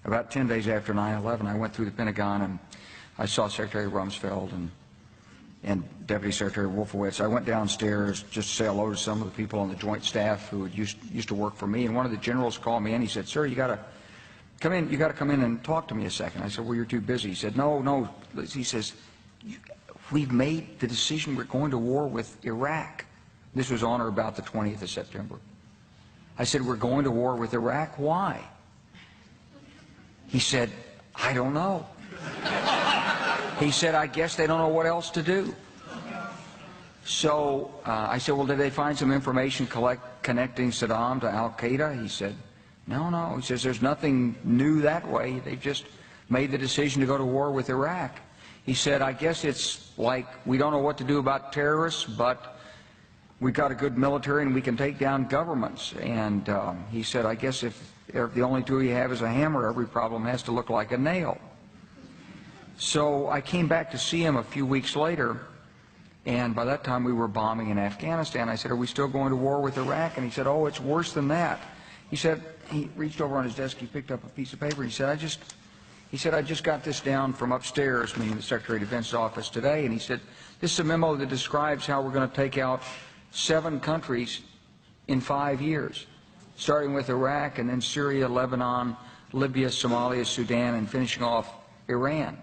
about 10 days after 9/11, I went through the Pentagon and I saw Secretary Rumsfeld and Deputy Secretary Wolfowitz. I went downstairs just to say hello to some of the people on the Joint Staff who used to work for me, and one of the generals called me in. He said, "Sir, you got to come in. You got to come in and talk to me a second." I said, "Well, you're too busy." He said, "No." He says, "We've made the decision. We're going to war with Iraq." This was on or about the 20th of September. I said, "We're going to war with Iraq. Why?" He said, "I don't know." He said, "I guess they don't know what else to do." So I said, "Well, did they find some information connecting Saddam to Al-Qaeda?" He said, No. He says, "There's nothing new that way. They've just made the decision to go to war with Iraq." He said, "I guess it's like we don't know what to do about terrorists, but we've got a good military and we can take down governments." And he said, "I guess if the only tool you have is a hammer, every problem has to look like a nail." So I came back to see him a few weeks later, and by that time we were bombing in Afghanistan. I said, "Are we still going to war with Iraq?" And he said, "Oh, it's worse than that." He said, he reached over on his desk, he picked up a piece of paper, he said, I just got this down from upstairs," meaning the Secretary of Defense's office, today, and he said, "This is a memo that describes how we're going to take out 7 countries in 5 years, starting with Iraq and then Syria, Lebanon, Libya, Somalia, Sudan, and finishing off Iran."